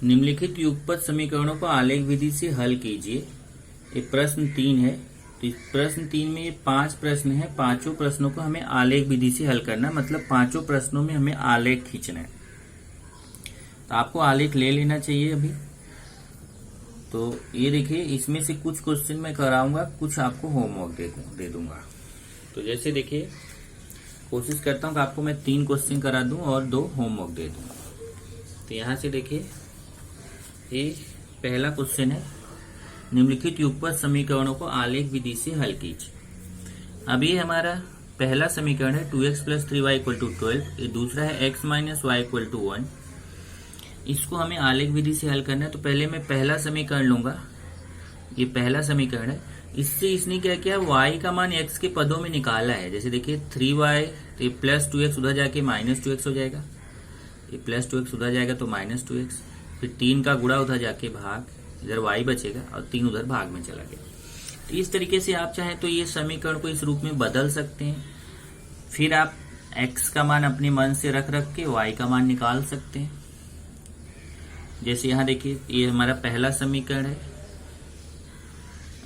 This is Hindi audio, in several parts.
निम्नलिखित युगपत समीकरणों को आलेख विधि से हल कीजिए। ये प्रश्न 3 है। तो इस प्रश्न 3 में ये 5 प्रश्न है। पांचों प्रश्नों को हमें आलेख विधि से हल करना, मतलब पांचों प्रश्नों में हमें आलेख खींचना है। तो आपको आलेख ले लेना चाहिए अभी। तो ये देखिए, इसमें से कुछ क्वेश्चन मैं कराऊंगा, कुछ आपको होमवर्क दे दूंगा। तो जैसे देखिए, कोशिश करता हूं कि आपको मैं 3 क्वेश्चन करा दूं और 2 होमवर्क दे दूं। तो यहां से देखिए, ये पहला क्वेश्चन है, निम्नलिखित युगपत समीकरणों को आलेख विधि से हल कीजिए। अब ये हमारा पहला समीकरण है 2x + 3y = 12। ये दूसरा है x - y = 1। इसको हमें आलेख विधि से हल करना है। तो पहले मैं पहला समीकरण लूंगा। ये पहला समीकरण है। इससे इसने क्या किया, y का मान x के पदों में निकाला है। जैसे देखिए 3y, तो ये +2x उधर जाके -2x हो जाएगा। ये +2x उधर जाएगा तो -2x, फिर 3 का गुणा उधर जाके भाग, इधर y बचेगा और 3 उधर भाग में चला गया। तो इस तरीके से आप चाहें तो ये समीकरण को इस रूप में बदल सकते हैं। फिर आप x का मान अपने मन से रख के y का मान निकाल सकते हैं। जैसे यहाँ देखिए, ये हमारा पहला समीकरण है।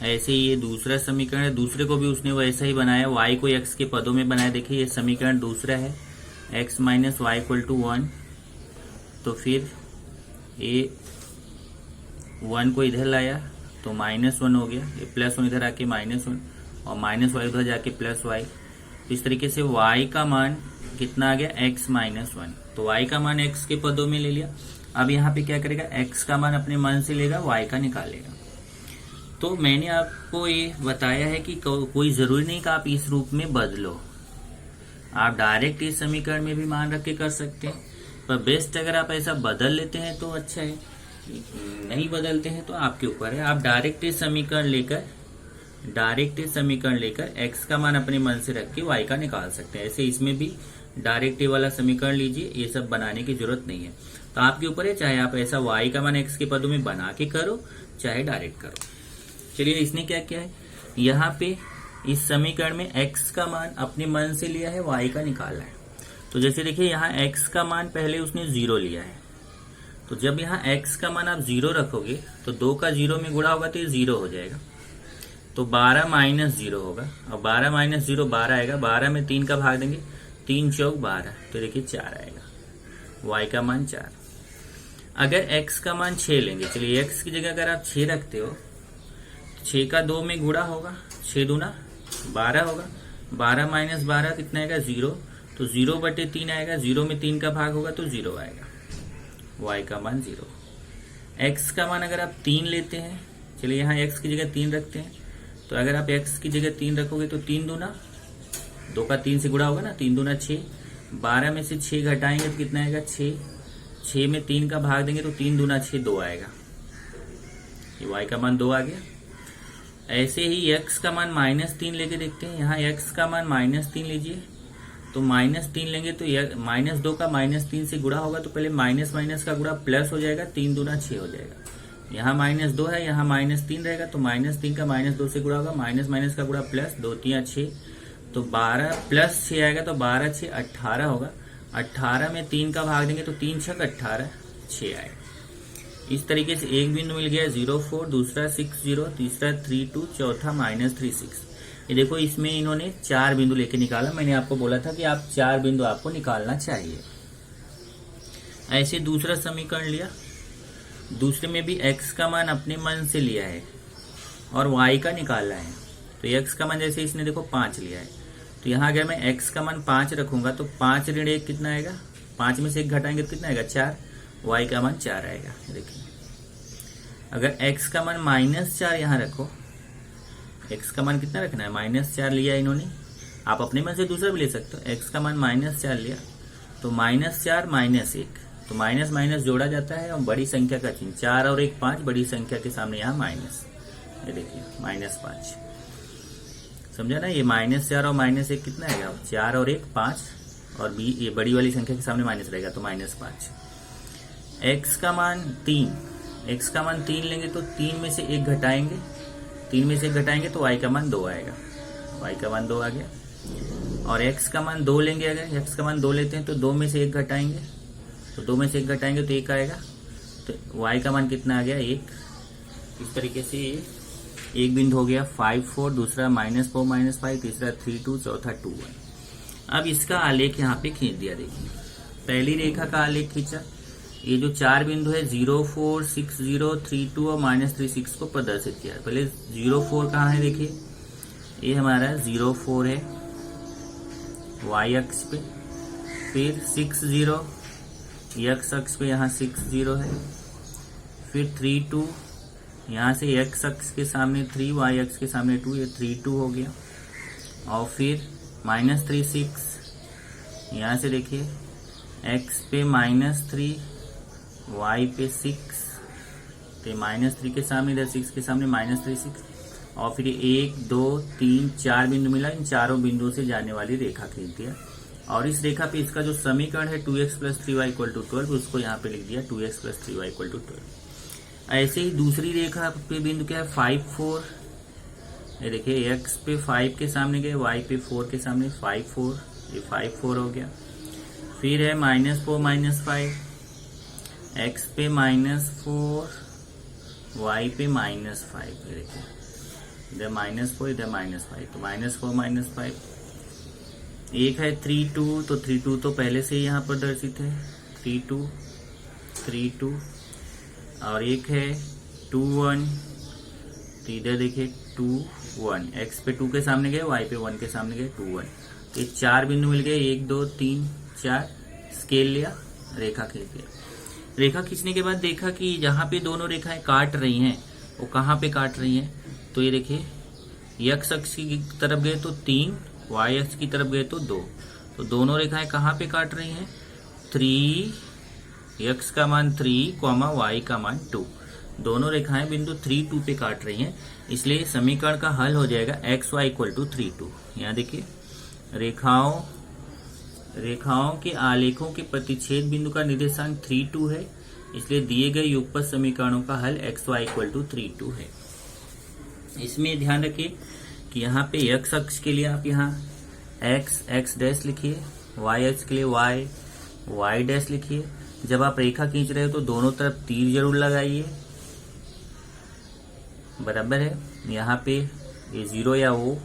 ऐसे ही ये दूसरा समीकरण है। दूसरे को भी उसने वैसा ही बनाया, y को x के पदों में बनाया। देखिए, ये समीकरण दूसरा है, x - y = 1। तो फिर ये 1 को इधर लाया तो -1 हो गया। ये +1 इधर आके -1 और -y उधर जाके +y। इस तरीके से y का मान कितना आ गया, x - 1। तो y का मान x के पदों में ले लिया। अब यहाँ पे क्या करेगा, x का मान अपने मन से लेगा, y का निकालेगा। तो मैंने आपको ये बताया है कि कोई जरूरी नहीं कि आप इस रूप में बदलो। आप डायरेक्ट इस समीकरण में भी मान रख के कर सकते हैं, पर बेस्ट अगर आप ऐसा बदल लेते हैं तो अच्छा है। नहीं बदलते हैं तो आपके ऊपर है। आप डायरेक्ट इस समीकरण लेकर x का मान अपने मन से रख के y का निकाल सकते हैं। ऐसे इसमें भी डायरेक्ट ये वाला समीकरण लीजिए, ये सब बनाने की जरूरत नहीं है। तो आपके ऊपर है, चाहे आप ऐसा y का मान x के पदों में बना के करो, चाहे डायरेक्ट करो। चलिए, इसने क्या किया है, यहाँ पे इस समीकरण में x का मान अपने मन से लिया है, y का निकाला है। तो जैसे देखिए, यहाँ x का मान पहले उसने 0 लिया है। तो जब यहाँ x का मान आप 0 रखोगे तो 2 का 0 में गुणा होगा तो ये 0 हो जाएगा। तो 12 - 0 होगा और 12 - 0 12 आएगा। 12 में 3 का भाग देंगे, 3 × 4 = 12। तो देखिए 4 आएगा, y का मान 4। अगर x का मान 6 लेंगे, चलिए x की जगह अगर आप 6 रखते हो, 6 का 2 में गुणा होगा, 6 दूना 12 होगा। 12 - 12 कितना आएगा, 0। तो 0/3 आएगा। 0 में 3 का भाग होगा तो 0 आएगा, y का मान 0। x का मान अगर आप 3 लेते हैं, चलिए यहाँ x की जगह 3 रखते हैं। तो अगर आप x की जगह 3 रखोगे तो 3 दूना 2 का 3 से गुणा होगा ना, 3 दूना 6। 12 में से 6 घटाएंगे तो कितना आएगा, 6। 6 में 3 का भाग देंगे तो 3 दूना 6 2 आएगा। ये y का मान 2 आ गया। ऐसे ही x का मान -3 लेके देखते हैं। यहाँ x का मान -3 लीजिए। तो -3 लेंगे तो -2 का -3 से गुणा होगा तो पहले माइनस का गुणा प्लस हो जाएगा, 3 दूना 6 हो जाएगा। यहाँ -2 है, यहाँ -3 रहेगा तो -3 का -2 से गुणा होगा, माइनस का गुणा प्लस, 2 × 3 = 6। तो 12 + 6 आएगा तो 12 × 6 = 18 होगा। 18 में 3 का भाग देंगे तो 3 × 6 = 18, 6 आएगा। इस तरीके से एक बिंदु मिल गया 0,4, दूसरा 6,0, तीसरा 3,2, चौथा -3,6। ये देखो, इसमें इन्होंने 4 बिंदु लेके निकाला। मैंने आपको बोला था कि आप 4 बिंदु आपको निकालना चाहिए। ऐसे दूसरा समीकरण लिया, दूसरे में भी x का मान अपने मन से लिया है और y का निकाला है। तो x का मान जैसे इसने देखो 5 लिया है, तो यहाँ अगर मैं x का मान 5 रखूंगा तो 5 ऋण 1 कितना आएगा, 5 में से 1 घटाएंगे तो कितना आएगा, 4। y का मान 4 आएगा। देखिए, अगर x का मान -4 यहाँ रखो, x का मान कितना रखना है, -4 लिया इन्होंने। आप अपने मन से दूसरा भी ले सकते हो। x का मान -4 लिया तो -4 -1, तो माइनस माइनस जोड़ा जाता है और बड़ी संख्या का चिन्ह, 4 और 1 5, बड़ी संख्या के सामने यहाँ माइनस। ये देखिए -5, समझा ना। ये -4 और -1 कितना आएगा, 4 और 1 5, और बी ये बड़ी वाली संख्या के सामने माइनस रहेगा तो -5। x का मान 3 लेंगे तो 3 में से 1 घटाएंगे, 3 में से 1 घटाएंगे तो y का मान 2 आएगा, y का मान 2 आ गया। और x का मान 2 लेंगे, अगर x का मान 2 लेते हैं तो 2 में से 1 घटाएंगे, तो 2 में से 1 घटाएंगे तो 1 आएगा, तो y का मान कितना आ गया 1। इस तरीके से एक बिंदु हो गया 5 4, दूसरा -4 -5, तीसरा 3 2, चौथा 2 1। अब इसका आलेख यहाँ पे खींच दिया। देखिए पहली रेखा का आलेख खींचा, ये जो 4 बिंदु है 0 4 6 0 3 2 और -3 6 को प्रदर्शित किया। पहले 0 4 कहाँ है, देखिए ये हमारा 0 4 है y अक्ष पे, फिर 6 0 x अक्ष पे, यहाँ 6 0 है, फिर 3 2, यहाँ से x अक्ष के सामने 3, y अक्ष के सामने 2, ये 3 2 हो गया, और फिर -3 6, यहाँ से देखिए x पे -3, y पे 6, तो -3 के सामने इधर 6 के सामने -3 6, और फिर 1 2 3 4 बिंदु मिला। इन चारों बिंदुओं से जाने वाली रेखा खींच दिया, और इस रेखा पे इसका जो समीकरण है 2x + 3y = 12, उसको यहाँ पे लिख दिया 2x + 3y = 12। ऐसे ही दूसरी रेखा पे बिंदु क्या है 5 4, ये देखिए x पे 5 के सामने गए, y पे 4 के सामने 5 4, ये 5 4 हो गया। फिर है -4 -5, x पे -4, y पे -5, ये देखिए इधर -4 इधर -5, तो -4 -5। एक है 3 2, तो 3 2 तो पहले से ही यहाँ प्रदर्शित है 3 2 3 2, और एक है 2 1, तो इधर देखिए 2 1, x पे 2 के सामने गए, y पे 1 के सामने गए 2 1, तो ये 4 बिंदु मिल गए 1 2 3 4। स्केल लिया, रेखा खींच दिया। रेखा खींचने के बाद देखा कि जहाँ पे दोनों रेखाएं काट रही हैं वो कहाँ पे काट रही हैं, तो ये देखिए x अक्ष की तरफ गए तो 3, y अक्ष की तरफ गए तो 2, तो दोनों रेखाएं कहाँ पे काट रही हैं 3, x का मान 3, y का मान 2, दोनों रेखाएं बिंदु 3 2 पे काट रही हैं। इसलिए समीकरण का हल हो जाएगा xy = 3 2। यहाँ देखिए रेखाओं के आलेखों के प्रतिच्छेद बिंदु का निर्देशांक 3 2 है, इसलिए दिए गए युगपत समीकरणों का हल xy = 3 2 है। इसमें ध्यान रखिए कि यहाँ पे x अक्ष के लिए आप यहाँ x डैश लिखिए, y अक्ष के लिए y डैश लिखिए। जब आप रेखा खींच रहे हो तो दोनों तरफ तीर जरूर लगाइए, बराबर है। यहाँ पे ये 0 या O,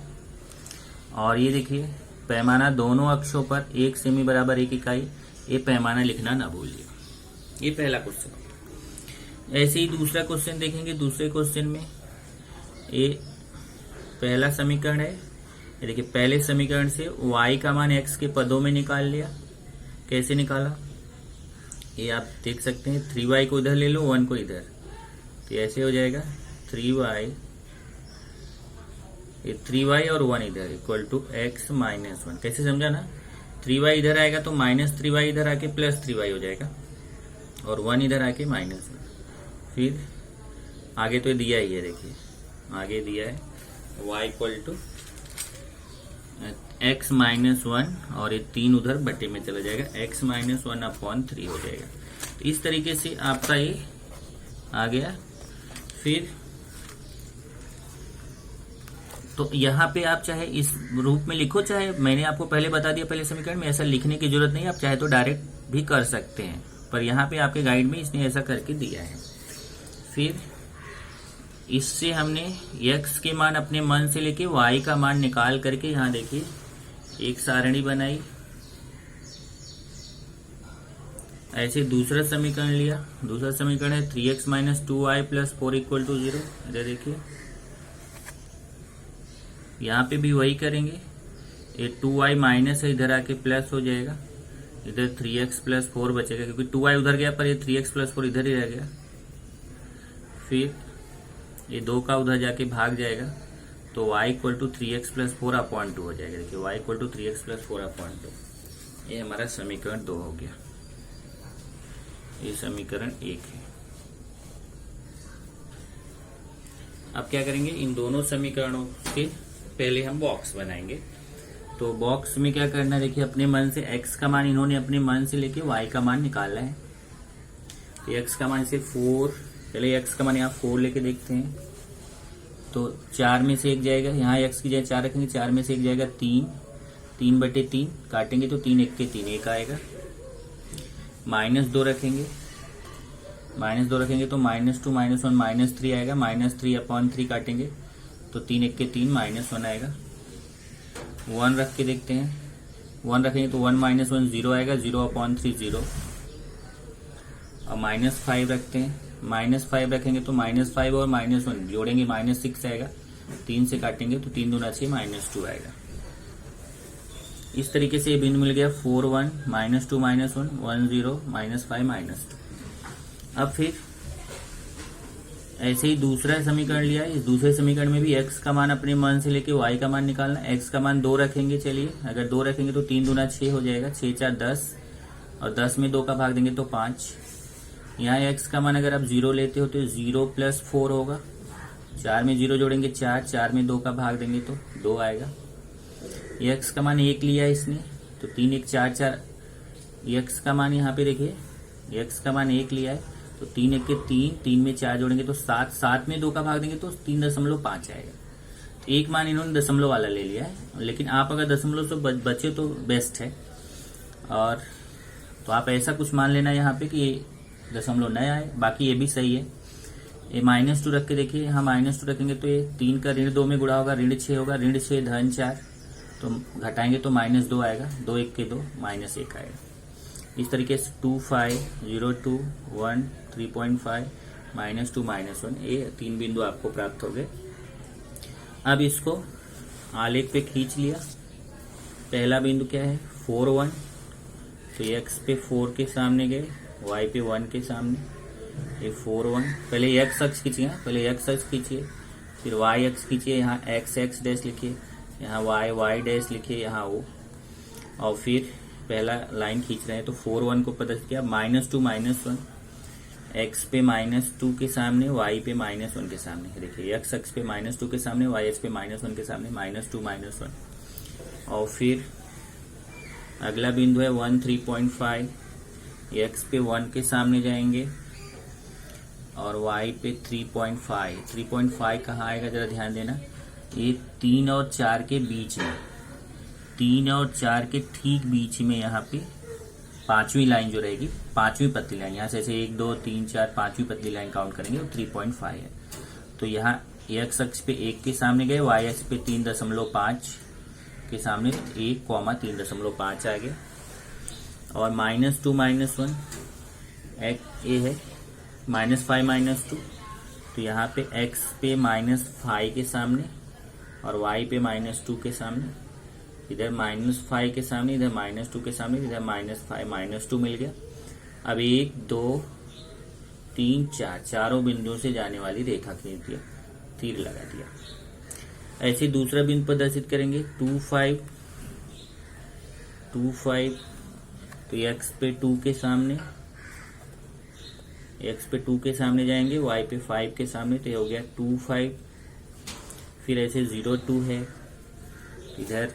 और ये देखिए पैमाना दोनों अक्षों पर 1 सेमी बराबर 1 इकाई, ये पैमाना लिखना ना भूलिए। ये पहला क्वेश्चन। ऐसे ही दूसरा क्वेश्चन देखेंगे। दूसरे क्वेश्चन में ये पहला समीकरण है, ये देखिए पहले समीकरण से y का मान x के पदों में निकाल लिया। कैसे निकाला ये आप देख सकते हैं, 3y को इधर ले लो 1 को इधर, तो ऐसे हो जाएगा 3y, ये 3y और 1 इधर = x - 1। कैसे समझा ना, 3y इधर आएगा तो -3y इधर आके +3y हो जाएगा, और 1 इधर आके -1। फिर आगे तो दिया ही है, देखिए आगे दिया है y = x - 1, और ये 3 उधर बटे में चला जाएगा, x - 1/3 हो जाएगा। तो इस तरीके से आपका ये आ गया। फिर तो यहाँ पे आप चाहे इस रूप में लिखो, चाहे मैंने आपको पहले बता दिया पहले समीकरण में, ऐसा लिखने की जरूरत नहीं, आप चाहे तो डायरेक्ट भी कर सकते हैं, पर यहाँ पे आपके गाइड में इसने ऐसा करके दिया है। फिर इससे हमने x के मान अपने मन से लेके y का मान निकाल करके यहाँ देखिए एक सारणी बनाई। ऐसे दूसरा समीकरण लिया। दूसरा समीकरण है 3x - 2y + 4 = 0। इधर देखिए यहाँ पे भी वही करेंगे, ये 2y माइनस है, इधर आके प्लस हो जाएगा, इधर 3x + 4 बचेगा, क्योंकि 2y उधर गया पर ये 3x + 4 इधर ही रह गया। फिर ये 2 का उधर जाके भाग जाएगा, तो y = 3x + 4/2 हो जाएगा। देखिए y = 3x + 4/2, ये हमारा समीकरण 2 हो गया। ये समीकरण 1 है। अब क्या करेंगे, इन दोनों समीकरणों के पहले हम बॉक्स बनाएंगे। तो बॉक्स में क्या करना है, देखिए अपने मन से x का मान इन्होंने अपने मन से लेके y का मान निकालना है। तो x का मान से 4, पहले x का मान यहाँ 4 लेके देखते हैं, तो 4 में से 1 जाएगा, यहाँ x की जगह 4 रखेंगे, 4 में से 1 जाएगा 3, 3/3 काटेंगे तो 3 1 के 3 1 आएगा, -2 रखेंगे, -2 रखेंगे तो -2 -1 -3 आएगा, -3/3 काटेंगे तो 3 1 के 3 -1 आएगा। 1 रख के देखते हैं, 1 रखेंगे तो 1 -1 0 आएगा, 0/3 0। और -5 रखते हैं, -5 रखेंगे तो -5 और -1 जोड़ेंगे -6 आएगा, 3 से काटेंगे तो 3 दूना 6 -2 आएगा। इस तरीके से ये बिंदु मिल गया 4 1 -2 -1 1 0 -5 -2। अब फिर ऐसे ही दूसरा समीकरण लिया है। इस दूसरे समीकरण में भी x का मान अपने मान से लेके y का मान निकालना है। x का मान 2 रखेंगे, चलिए अगर 2 रखेंगे तो 3 दूना 6 हो जाएगा, 6 4 10 और 10 में 2 का भाग देंगे तो 5। यहाँ x का मान अगर आप 0 लेते हो तो 0 + 4 होगा, 4 में 0 जोड़ेंगे 4, 4 में 2 का भाग देंगे तो 2 आएगा। x का मान 1 लिया है इसने तो 3 1 4 4। x का मान यहाँ पे देखिए, x का मान 1 लिया है तो 3 1 के 3, 3 में 4 जोड़ेंगे तो 7, 7 में 2 का भाग देंगे तो 3.5 आएगा। एक मान इन्होंने दशमलव वाला ले लिया है, लेकिन आप अगर दशमलव से बचे तो बेस्ट है। और तो आप ऐसा कुछ मान लेना यहाँ पे कि ये दशमलव न आए, बाकी ये भी सही है। ये -2 रख के देखिए, यहाँ -2 रखेंगे तो ये 3 का ऋण 2 में गुणा होगा, ऋण 6 होगा, ऋण 6 धन 4 तो घटाएंगे तो -2 आएगा, 2 1 के 2 -1 आएगा। इस तरीके से 2 5 0 2 1 3.5 -2 -1 ये 3 बिंदु आपको प्राप्त हो गए। अब इसको आलेख पे खींच लिया। पहला बिंदु क्या है 4 1, तो x पे 4 के सामने गए, y पे 1 के सामने, ये 4 1। पहले x अक्ष खींचिए, पहले x अक्ष खींचिए, फिर y अक्ष खींचिए, यहाँ x x डैश लिखिए, यहाँ y y डैश लिखिए, यहाँ o, और फिर पहला लाइन खींच रहे हैं तो 4 1 को प्रदर्शित किया। -2 -1, x पे -2 के सामने, y पे -1 के सामने। देखिए x अक्ष पे -2 के सामने, y अक्ष पे -1 के सामने, -2 -1। और फिर अगला बिंदु है 1 3.5, x पे 1 के सामने जाएंगे और y पे 3.5। 3.5 कहाँ आएगा जरा ध्यान देना, ये 3 और 4 के बीच में, 3 और 4 के ठीक बीच में यहाँ पे पांचवी लाइन जो रहेगी, पांचवी पतली लाइन, यहाँ से ऐसे 1 2 3 4 पांचवी पतली लाइन काउंट करेंगे तो 3.5 है। तो यहाँ x अक्ष पे 1 के सामने गए, y अक्ष पे 3.5 के सामने 1, 3.5 आ गया। और -2 -1 ये है -5 -2, तो यहाँ पे x पे -5 के सामने और y पे -2 के सामने, इधर -5 के सामने, इधर -2 के सामने, इधर -5 -2 मिल गया। अब 1 2 3 4 चारों बिंदुओं से जाने वाली रेखा खींच दिया, तीर लगा दिया। ऐसे दूसरा बिंदु प्रदर्शित करेंगे 2 5 तो x पे 2 के सामने, x पे 2 के सामने जाएंगे, y पे 5 के सामने, तो ये हो गया 2 5। फिर ऐसे 0 2 है, इधर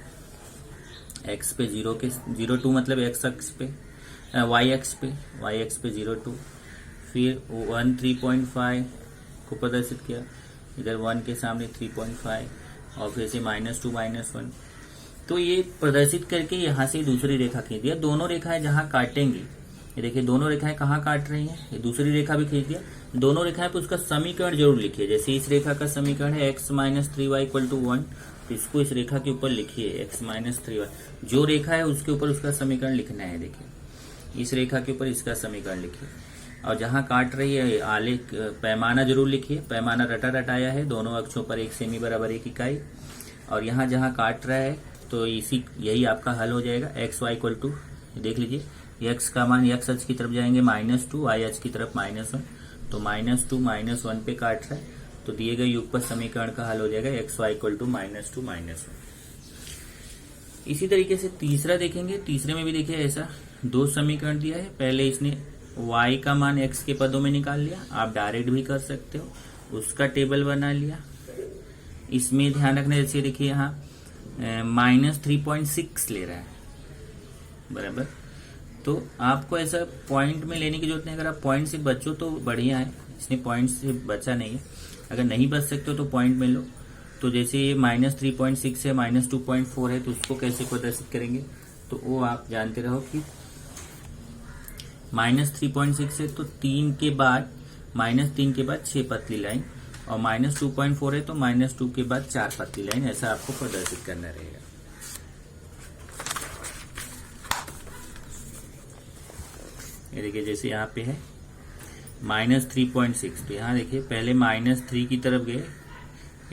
x पे 0 2 मतलब x अक्ष पे, y अक्ष पे 0 2। फिर 1 3.5 को प्रदर्शित किया, इधर 1 के सामने 3.5 और फिर से -2 -1। तो ये प्रदर्शित करके यहाँ से दूसरी रेखा खींच दिया। दोनों रेखाएं जहाँ काटेंगी, ये देखिए दोनों रेखाएं कहाँ काट रही हैं, ये दूसरी रेखा भी खींच दिया। दोनों रेखाएं पर उसका समीकरण जरूर लिखिए। जैसे इस रेखा का समीकरण है x - 3y = 1, तो इसको इस रेखा के ऊपर लिखिए x - 3y। जो रेखा है उसके ऊपर उसका समीकरण लिखना है। देखिए इस रेखा के ऊपर इसका समीकरण लिखिए, और जहाँ काट रही है आलेख पैमाना जरूर लिखिए। पैमाना रटा रटाया है, दोनों अक्षों पर 1 सेमी बराबर 1 इकाई, और यहाँ जहाँ काट रहा है तो यही आपका हल हो जाएगा। x y = देख लीजिए, x का मान x अक्ष की तरफ जाएंगे -2, y अक्ष की तरफ -1, तो -2 -1 पे काट रहा है, तो दिए गए युगपत समीकरण का हल हो जाएगा x y = -2 -1। इसी तरीके से तीसरा देखेंगे। तीसरे में भी देखिए ऐसा 2 समीकरण दिया है। पहले इसने y का मान x के पदों में निकाल लिया, आप डायरेक्ट भी कर सकते हो, उसका टेबल बना लिया। इसमें ध्यान रखना, जैसे देखिए यहाँ -3.6 ले रहा है बराबर, तो आपको ऐसा पॉइंट में लेने की जरूरत नहीं। अगर आप पॉइंट से बचो तो बढ़िया है, इसने पॉइंट से बचा नहीं है। अगर नहीं बच सकते हो तो पॉइंट में लो। तो जैसे ये -3.6 है, -2.4 है, तो उसको कैसे प्रदर्शित करेंगे, तो वो आप जानते रहो कि -3.6 है तो 3 के बाद -3 के बाद 6 पतली लाइन, और -2.4 है तो -2 के बाद 4 पतली लाइन, ऐसा आपको प्रदर्शित करना रहेगा। ये देखिए जैसे यहाँ पे है -3.6, तो यहाँ देखिए पहले -3 की तरफ गए,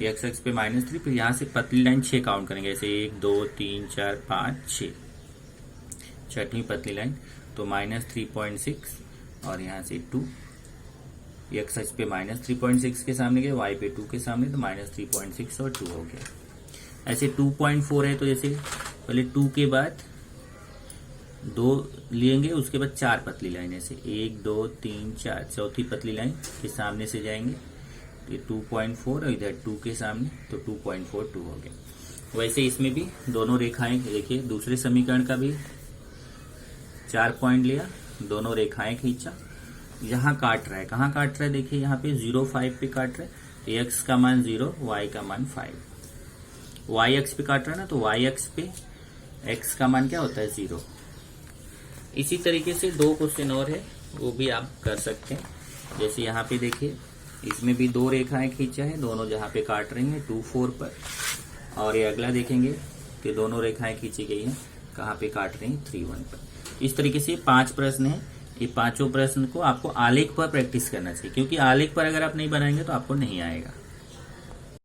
एक्स एक्स पे -3, फिर यहाँ से पतली लाइन 6 काउंट करेंगे, ऐसे 1 2 3 4 5 6, छठवीं पतली लाइन, तो -3.6 और यहाँ से 2, एक्स एक्स पे -3.6 के सामने गए, वाई पे 2 के सामने, तो -3.6 और 2 हो गया। ऐसे 2.4 है तो जैसे पहले 2 के बाद 2 लेंगे, उसके बाद 4 पतली लाइन, ऐसे 1 2 3 4, चौथी पतली लाइन के सामने से जाएंगे, ये 2.4 और इधर 2 के सामने, तो 2.42 हो गया। वैसे इसमें भी दोनों रेखाएं देखिए, दूसरे समीकरण का भी 4 पॉइंट लिया, दोनों रेखाएं खींचा, यहाँ काट रहा है, कहाँ काट रहा है देखिए, यहाँ पे 0.5 पे काट रहा है, एक्स का मान 0, वाई का मान 5, वाई एक्स पे काट रहा है ना, तो वाई एक्स पे एक्स का मान क्या होता है 0। इसी तरीके से 2 क्वेश्चन और है, वो भी आप कर सकते हैं। जैसे यहाँ पे देखिए, इसमें भी 2 रेखाएं खींचा है, दोनों जहाँ पे काट रही हैं 2-4 पर, और ये अगला देखेंगे कि दोनों रेखाएं खींची गई हैं, कहाँ पे काट रही हैं 3-1 पर। इस तरीके से 5 प्रश्न है, ये पांचों प्रश्न को आपको आलेख पर प्रैक्टिस करना चाहिए, क्योंकि आलेख पर अगर आप नहीं बनाएंगे तो आपको नहीं आएगा।